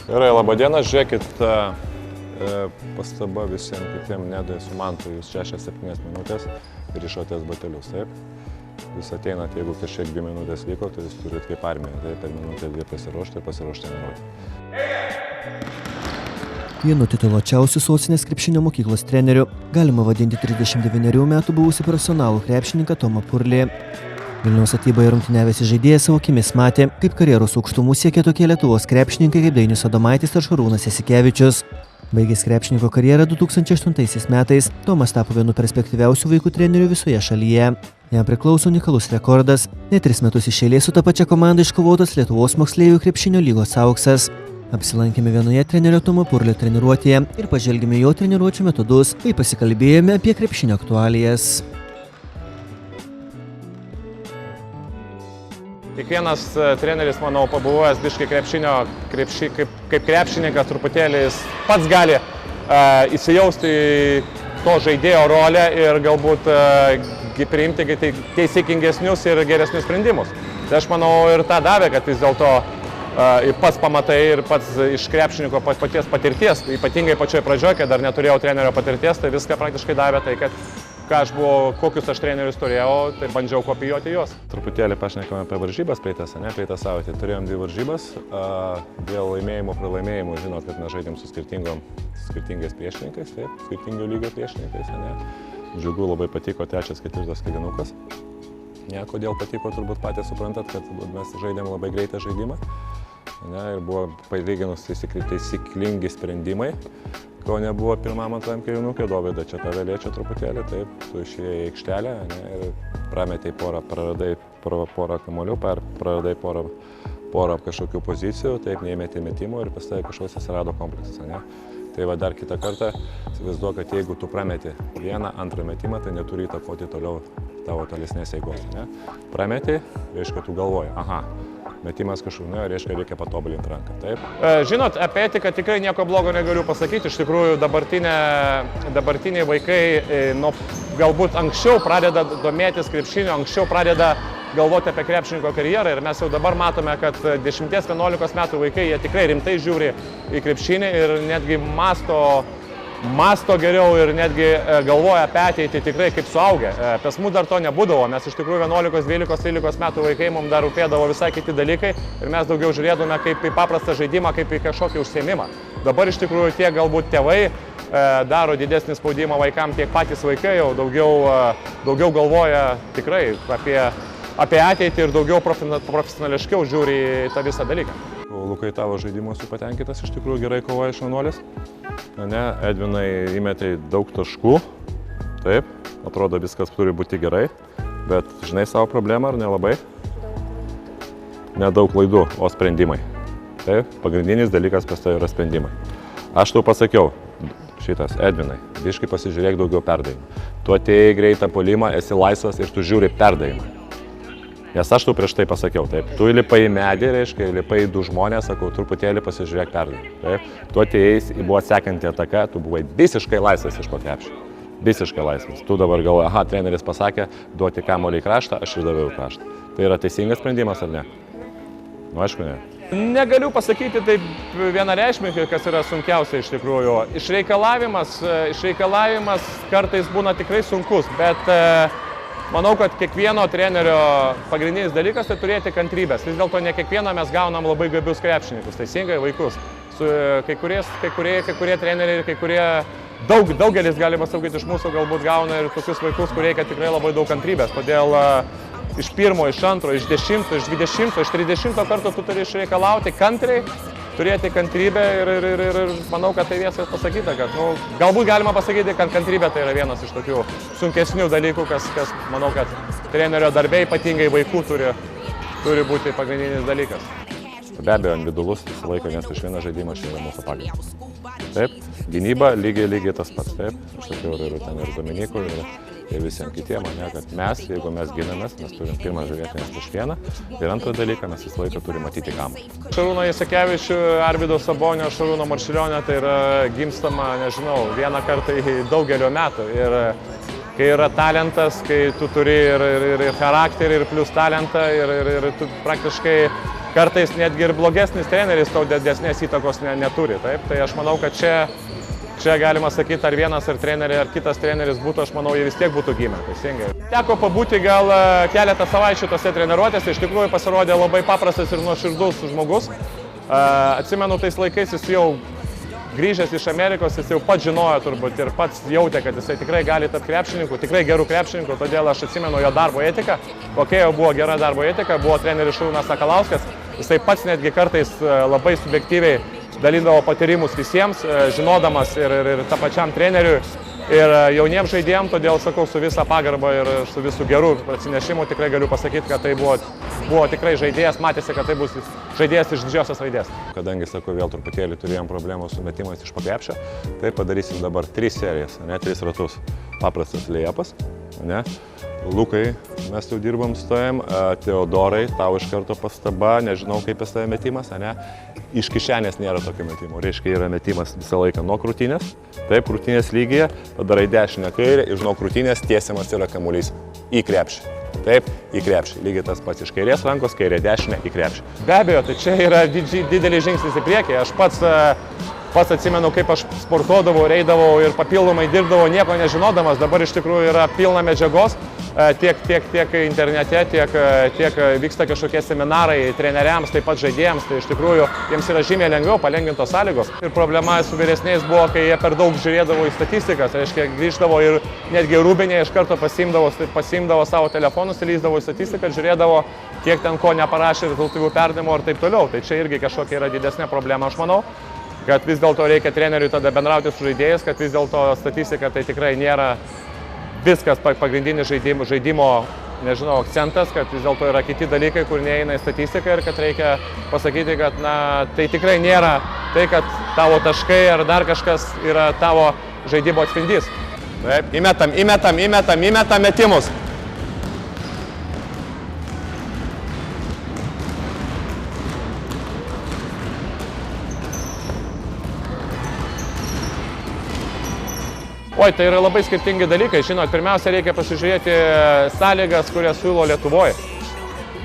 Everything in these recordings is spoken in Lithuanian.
Gerai, labadiena, žiūrėkit, pastaba visiems kitiems Nedui su Mantu, jūs 6-7 minutės ir išotės batelius, taip? Jūs ateinat, jeigu kažkiek 2 minutės liko, tai jūs turite kaip armija, tai per minutę 2 pasiruošti ir pasiruošti nerodyti. Vienu tituluočiausių Sostinės krepšinio mokyklos treneriu galima vadinti 39 metų buvusį profesionalų krepšininką Tomą Purlį. Vilniaus Statyboje rungtyniavęs žaidėjas savo akimis matė, kaip karjeros aukštumų siekia tokie Lietuvos krepšininkai kaip Dainius Adomaitis ar Šarūnas Jasikevičius. Baigęs krepšininko karjerą 2008 metais, Tomas tapo vienu perspektyviausių vaikų trenerių visoje šalyje. Jam priklauso unikalus rekordas, net 3 metus iš eilės su ta pačia komanda iškovotas Lietuvos moksleivių krepšinio lygos auksas. Apsilankėme vienoje trenerio Tomo Purlio treniruotėje ir pažvelgėme jo treniruočių metodus, bei pasikalbėjome apie krepšinio aktualijas. Kiekvienas treneris, manau, pabuvojęs biškai kaip krepšininkas, truputėlį jis pats gali įsijausti į to žaidėjo rolę ir galbūt priimti teisingesnius ir geresnius sprendimus. Tai aš manau ir tą davė, kad vis dėlto pats pamatai ir pats iš krepšininko paties patirties, ypatingai pačioje pradžioje, kai dar neturėjau trenerio patirties, tai viską praktiškai davė tai, kad kokius aš trenerius turėjau, tai bandžiau kopijuoti juos. Truputėlį pašnekame apie varžybas praeitą savaitę. Turėjom 2 varžybas. Dėl laimėjimų, pralaimėjimų, žinot, kad mes žaidėm su skirtingais priešininkais, taip, skirtingų lygio priešininkais. Džiugu, labai patiko 3-4 kėlinukas. Kodėl patiko, turbūt patys suprantat, kad mes žaidėm labai greitą žaidimą. Ir buvo palyginus taisyklingi sprendimai, ko nebuvo pirmam-antram kėlinukė. Dovydai, čia tave liečia truputėlį, taip, tu išėjai į aikštelę ir prametei praradai porą kamuolių, praradai porą kažkokių pozicijų, taip, neįmetė metimų ir pas tavai kažkoks atsirado kompleksas. Tai va dar kitą kartą įsivaizduok, kad jeigu tu prameti vieną, antrą metimą, tai neturi įtakoti toliau tavo tolesnės eigos. Prameti, reiškia, tu galvoji, aha, metimas kažkur, reiškia, reikia patobulinti ranką. Taip. Žinot, apie etiką tikrai nieko blogo negaliu pasakyti. Iš tikrųjų, dabartiniai vaikai galbūt anksčiau pradeda domėtis krepšiniu, anksčiau pradeda galvoti apie krepšininko karjerą ir mes jau dabar matome, kad 10-11 metų vaikai, jie tikrai rimtai žiūri į krepšinį ir netgi masto geriau ir netgi galvoja apie ateitį tikrai kaip suaugę. Pas mus dar to nebūdavo, mes iš tikrųjų 11, 12, 13 metų vaikai mums dar rūpėdavo visai kiti dalykai ir mes daugiau žiūrėdome kaip į paprastą žaidimą, kaip į kažkokį užsiėmimą. Dabar iš tikrųjų tiek galbūt tėvai daro didesnį spaudimą vaikams, tiek patys vaikai jau daugiau galvoja tikrai apie ateitį ir daugiau profesionališkiau žiūri į tą visą dalyką. Lukai, tavo žaidimo esu patenkintas, iš tikrųjų gerai kovoja iš Šaunuolis. Edvinai įmetė daug taškų, taip, atrodo viskas turi būti gerai, bet žinai savo problemą ar nelabai? Nedaug klaidų, o sprendimai. Taip, pagrindinis dalykas pas tai yra sprendimai. Aš tau pasakiau, Edvinai, biškai pasižiūrėk daugiau perdavimų. Tu atėjai greitą puolimą, esi laisvas ir tu žiūri perdavimą. Nes aš tau prieš tai pasakiau, taip, tu lipai į medį, reiškia, lipai į 2 žmonės, sakau, truputėlį pasižiūrėk perdavimą. Taip, tu atėjai, buvo sekanti ataka, tu buvai visiškai laisvas iš po krepšio. Visiškai laisvas. Tu dabar galvoji, aha, treneris pasakė, duoti kamuolį į kraštą, aš ir daviau į kraštą. Tai yra teisingas sprendimas ar ne? Aišku, ne. Negaliu pasakyti taip vienareikšmiškai, kas yra sunkiausia iš tikrųjų. Išreikalavimas kartais būna tikrai sunkus, bet manau, kad kiekvieno trenerio pagrindinis dalykas tai turėti kantrybės. Vis dėlto ne kiekvieną mes gaunam labai gabius krepšininkus, teisingai vaikus. Kai kurie treneriai ir daugelis, galima sakyti, iš mūsų galbūt gauna ir tokius vaikus, kur reikia tikrai labai daug kantrybės. Todėl iš 1, iš 2, iš 10, iš 20, iš 30 karto tu turi išreikalauti kantriai, turėti kantrybę ir manau, kad tai viskas pasakyta, kad galbūt galima pasakyti, kad kantrybė tai yra vienas iš tokių sunkesnių dalykų, kas manau, kad trenerio darbe ypatingai vaikų turi būti pagrindinis dalykas. Be abejo, individualus visą laiką, nes iš vieną žaidimą čia yra mūsų pagrindas. Taip, gynyba lygiai tas pats, taip, aš sakiau ir Dominikui ir visiems kitiems, kad mes, jeigu mes ginamės, mes turim pirmą žiūrėti prieš vieną ir antrą dalyką mes visą laiką turime matyti kamuolį. Šarūno Jasikevičių, Arvydo Sabonio, Šarūno Marčiulionio tai yra gimstama, nežinau, vieną kartą į daugelio metų. Ir kai yra talentas, kai tu turi ir charakterį, ir plus talentą, ir tu praktiškai kartais netgi ir blogesnis treneris tau didesnės įtakos neturi. Taip? Tai aš manau, kad čia galima sakyti, ar vienas ar kitas treneris būtų, aš manau, jie vis tiek būtų gimę. Teisingai. Teko pabūti gal keletą savaičių tose treniruotėse, iš tikrųjų pasirodė labai paprastas ir nuoširdus žmogus. Atsimenu, tais laikais jis jau grįžęs iš Amerikos, jis jau pats žinojo turbūt ir pats jautė, kad jisai tikrai gali tapti krepšininku, tikrai gerų krepšininkų, todėl aš atsimenu jo darbo etiką, kokia jau buvo gera darbo etika, buvo treneris Šarūnas Sakalauskas, jisai pats netgi kartais labai subjektyviai dalindavo patyrimus visiems, žinodamas ir tą pačiam treneriui ir jauniems žaidėjams, todėl sakau, su visa pagarba ir su visų gerų atsinešimu tikrai galiu pasakyti, kad tai buvo tikrai žaidėjas, matėsi, kad tai bus žaidėjas iš didžiosios raidės. Kadangi, sakau, vėl truputėlį turėjom problemų su metimais iš po krepšio, tai padarysim dabar 3 serijas, 3 ratus. Paprastas lėjapas, Lukai, mes jau dirbam su tavim, Teodorai, tau iš karto pastaba, nežinau kaip pas tave metimas, iš kišenės nėra tokio metimo, reiškia yra metimas visą laiką nuo krūtinės, taip, krūtinės lygyje, padarai dešinę kairę ir nuo krūtinės tiesiamas yra kamuolys į krepšį. Taip, į krepšį. Lygiai tas pats iš kairės rankos, kairė dešinė į krepšį. Be abejo, tai čia yra didelis žingsnis į priekį. Aš pats atsimenu, kaip aš sportuodavau, eidavau ir papildomai dirbdavau, nieko nežinodamas. Dabar iš tikrųjų yra pilna medžiagos, tiek internete, tiek vyksta kažkokie seminarai treneriams, taip pat žaidėjams. Tai iš tikrųjų jiems yra žymiai lengviau, palengvintos sąlygos. Ir problema su vyresniais buvo, kai jie per daug žiūrėdavo į statistikas. Reiškia, grįždavo ir netgi rūbinė iš karto pasiimdavo savo telefonus, įlįsdavo į statistiką, žiūrėdavo, kiek ten ko neparašė rezultatyvių perdavimų ir taip toliau. Tai čia irgi kažkokia yra didesnė problema, aš manau. Kad vis dėlto reikia treneriui tada bendrauti su žaidėjais, kad vis dėlto statistika tai tikrai nėra viskas pagrindinis žaidimo, nežinau, akcentas, kad vis dėlto yra kiti dalykai, kur neįeina į statistiką ir kad reikia pasakyti, kad tai tikrai nėra tai, kad tavo taškai ar dar kažkas yra tavo žaidimo atspindys. Taip, įmetam metimus. Oi, tai yra labai skirtingi dalykai. Žinot, pirmiausia, reikia pasižiūrėti sąlygas, kurias siūlo Lietuvoje.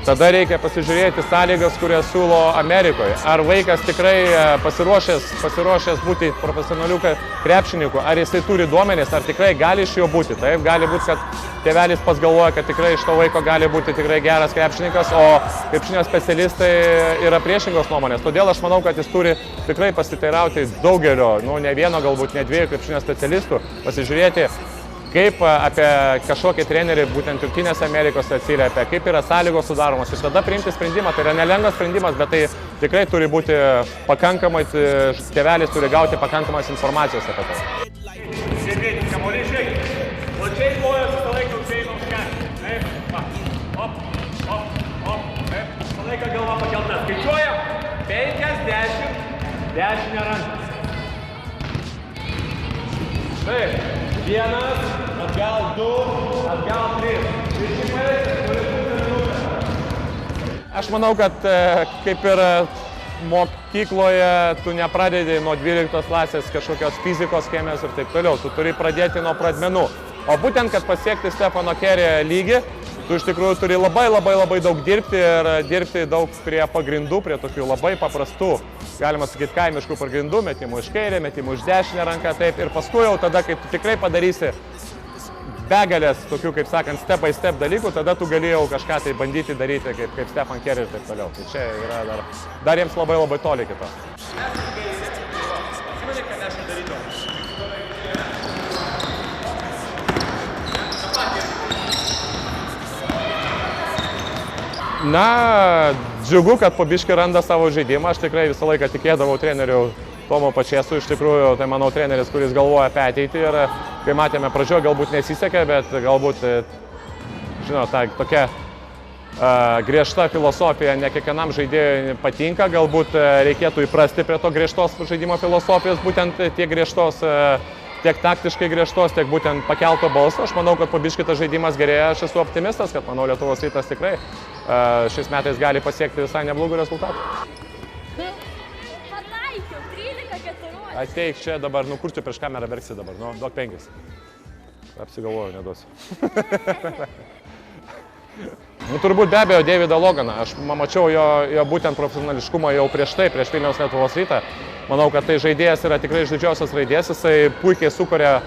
Tada reikia pasižiūrėti sąlygas, kurias siūlo Amerikoje. Ar vaikas tikrai pasiruošęs būti profesionaliu krepšininku, ar jisai turi duomenis, ar tikrai gali iš jo būti. Taip, gali būti, kad tėvelis pats galvoja, kad tikrai iš to vaiko gali būti tikrai geras krepšininkas, o krepšinio specialistai yra priešingos nuomonės. Todėl aš manau, kad jis turi tikrai pasiteirauti daugelio, ne vieno, galbūt ne 2 krepšinio specialistų, pasižiūrėti, kaip apie kažkokį trenerį būtent Jungtinėse Amerikose atsiliepia, kaip yra sąlygos sudaromos ir tada priimti sprendimą. Tai yra nelengvas sprendimas, bet tai tikrai turi būti pakankamai, tėvelis turi gauti pakankamas informacijos apie tai. Žiūrėkit, kamuolys žiūrėkit. Plačiai kojas visą laiką užėjimams kelią. Taip, op, taip, visą laiką galva pakelta. Skaičiuojam. 50, dešinę ranką. Taip. 1, atgal 2, atgal 3. Aš manau, kad kaip ir mokykloje tu nepradedi nuo 12 klasės kažkokios fizikos, chemijos ir taip toliau. Tu turi pradėti nuo pradmenų. O būtent, kad pasiekti Stefano Kerį lygį, tu iš tikrųjų turi labai daug dirbti ir dirbti daug prie pagrindų, prie tokių labai paprastų, galima sakyti, kaimiškų pagrindų, metimų iš kairę, metimų iš dešinę ranką, taip. Ir paskui jau tada, kai tu tikrai padarysi begalės tokių, kaip sakant, step by step dalykų, tada tu galėjau kažką tai bandyti daryti, kaip Stefan Kerį ir taip toliau. Tai čia yra dar jiems labai toli kito. Na, džiugu, kad po biškį randa savo žaidimą. Aš tikrai visą laiką tikėdavau treneriu Tomu Pačėsu. Iš tikrųjų, tai manau treneris, kuris galvoja apie ateitį. Ir kai matėme pradžioje, galbūt nesisekė, bet galbūt, žinot, tokia griežta filosofija ne kiekvienam žaidėjui patinka. Galbūt reikėtų įprasti prie to griežtos žaidimo filosofijos, būtent tiek griežtos, tiek taktiškai griežtos, tiek būtent pakelto balso. Aš manau, kad po biškį tas žaidimas gerėja. Aš esu optimistas, kad manau Lietuvos Rytas tikrai šiais metais gali pasiekti visai neblogų rezultatų. Pataikiau, 13-14. Ateik čia dabar, kursiu prieš kamerą, verksi dabar, duok 5. Apsigalvoju, neduosiu. Nu, turbūt be abejo Davidą Loganą. Aš mačiau jo būtent profesionališkumą jau prieš Vilniaus Lietuvos Rytą. Manau, kad tai žaidėjas yra tikrai iš didžiosios raidės, jisai puikiai sukuria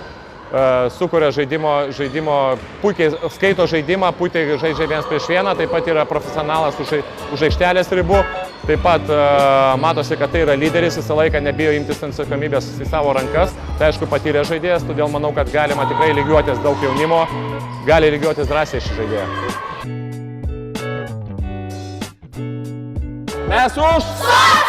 žaidimo, puikiai skaito žaidimą, puikiai žaidžia 1-1, taip pat yra profesionalas už aikštelės ribų, taip pat matosi, kad tai yra lyderis, visą laiką nebijo imtis atsakomybės į savo rankas, tai aišku patyrė žaidėjas, todėl manau, kad galima tikrai lygiuotis daug jaunimo, gali lygiuotis drąsiai šį žaidėją. Mes už!